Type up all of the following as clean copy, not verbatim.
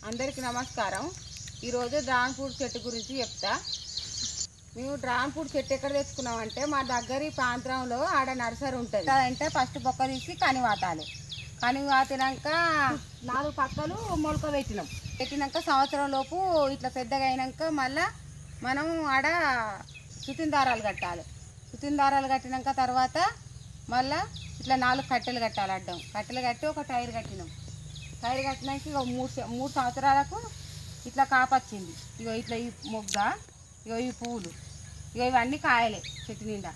అందరికీ నమస్కారం। ఈరోజు డ్రాగన్ ఫ్రూట్ చెట్టు గురించి చెప్తా। మేము డ్రాగన్ ఫ్రూట్ చెట్టు ఎక్కడ తెచ్చుకున్నామంటే మా దగ్గర ప్రాంతంలో ఆడ నర్సరీ ఉంటుంది। అంటే ఫస్ట్ బొక్క తీసి కనివాతాలి। కనివాతినాక 4 పక్కలు మొలక పెట్టినాక సంవత్సరం లోపు ఇట్లా పెద్దగా అయినాక మళ్ళీ మనం ఆడ సుతిన దారాలు కట్టాలి। సుతిన దారాలు కట్టినాక తర్వాత మళ్ళీ ఇట్లా 4 కట్టెలు కట్టాలి। అడ్డం కట్టెలు కట్టి ఒక టైర్ కట్టినాం। టైర్ కట్టినాక ఇక మూడు సంవత్సరాలకు ఇట్లా కాపొచ్చింది। ఇగో ఇట్లా ఈ మొగ్గ, ఇగో ఈ పూలు, ఇగో ఇవన్నీ కాయలే చెట్టు నిండా।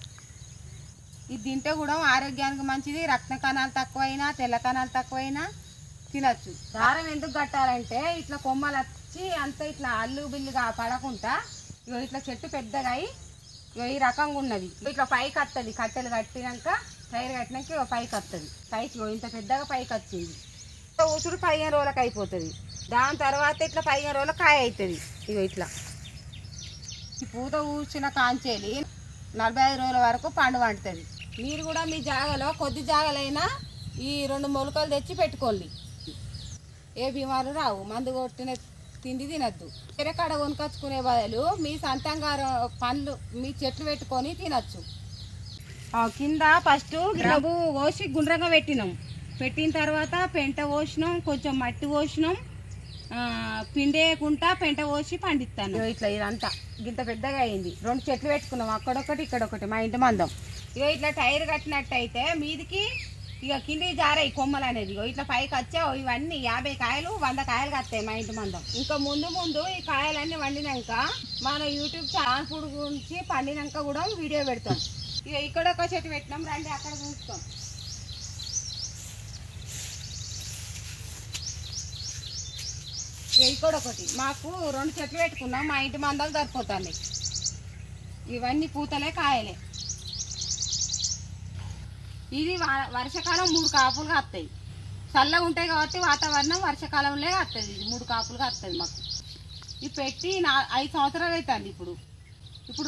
ఇది తింటే కూడా ఆరోగ్యానికి మంచిది। రక్త కణాలు తక్కువైనా తెల్ల కణాలు తక్కువైనా తినచ్చు। దారం ఎందుకు కట్టాలంటే ఇట్లా కొమ్మలు వచ్చి అంత ఇట్లా అల్లు బిల్లుగా పడకుండా ఇగో ఇట్లా చెట్టు పెద్దగా అయి ఇగో ఈ రకంగా ఉన్నది। ఇట్లా పైకి వస్తుంది। కట్టెలు కట్టినాక టైర్ కట్టినాక ఇగో పైకి వస్తుంది। పైకి ఇంత పెద్దగా పైకి వచ్చింది। ఊసుడు 15 రోజులకు అయిపోతుంది। దాని తర్వాత ఇట్లా 15 రోజులకు కాయ అవుతుంది। ఇగో ఇట్లా ఈ పూత ఊసిన కాంచేలి 45 రోజుల వరకు పండు వండుతుంది। మీరు కూడా మీ జాగలో కొద్ది జాగలైనా ఈ 2 మొలకలు తెచ్చి పెట్టుకోండి। ఏ బీమారు రావు। మందు కొట్టిన తిండి తినద్దు। ఎరకాడ కొనుకొచ్చుకునే బదులు మీ సొంతంగా పండ్లు మీ చెట్లు పెట్టుకొని తినచ్చు। కింద ఫస్ట్ గ్రబు పోసి గుండ్రంగా పెట్టిన తర్వాత పెంట పోసినాం, కొంచెం మట్టి పోసినాం, పిండేయకుండా పెంట పోసి పండిస్తాను। ఇట్లా ఇదంతా ఇంత పెద్దగా అయింది। 2 చెట్లు పెట్టుకున్నాం, అక్కడొకటి ఇక్కడొకటి మా ఇంటి మందం। ఇక ఇట్లా టైర్ కట్టినట్టయితే మీదికి ఇక కింది జారాయి కొమ్మలు అనేది। ఇట్లా పైకి వచ్చావు ఇవన్నీ 50 కాయలు 100 కాయలు వస్తాయి మా ఇంటి మందం। ఇంకా ముందు ఈ కాయలన్నీ వండినాక మన యూట్యూబ్ ఛానల్ ఫుడ్ గురించి పండినాక కూడా వీడియో పెడతాం। ఇక ఇక్కడ ఒక చెట్టు పెట్టినాం, రండి అక్కడ చూస్తాం। ఇక్కడ ఒకటి మాకు 2 చెట్లు పెట్టుకున్నాం, మా ఇంటి మందాలు సరిపోతాయి। ఇవన్నీ పూతలే కాయలే। ఇది వర్షాకాలం 3 కాపులుగా వస్తాయి। చల్లగా ఉంటాయి కాబట్టి వాతావరణం వర్షాకాలంలో వస్తుంది। ఇది 3 కాపులుగా వస్తుంది మాకు। ఇది పెట్టి 5 సంవత్సరాలు అవుతుంది। ఇప్పుడు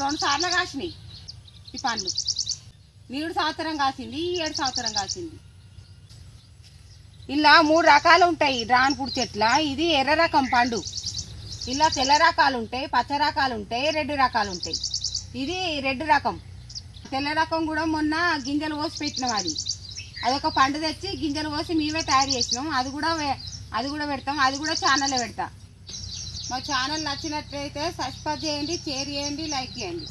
2 సార్లు కాసినాయి ఈ పండ్లు। 7 సంవత్సరం కాసింది, ఈ 7 సంవత్సరం కాసింది। ఇలా 3 రకాలు ఉంటాయి డ్రాగన్ ఫ్రూట్ చెట్ల। ఇది ఎర్ర రకం పండు, ఇలా తెల్ల రకాలు ఉంటాయి, పచ్చ రకాలు ఉంటాయి, రెడ్ రకాలు ఉంటాయి। ఇది రెడ్ రకం। తెల్ల రకం కూడా మొన్న గింజలు పోసి పెట్టినాం। అదొక పండు తెచ్చి గింజలు పోసి మేమే తయారు చేసినాం। అది కూడా పెడతాం, అది కూడా ఛానల్లో పెడతా। మా ఛానల్ నచ్చినట్లయితే సబ్స్క్రైబ్ చేయండి, షేర్ చేయండి, లైక్ చేయండి।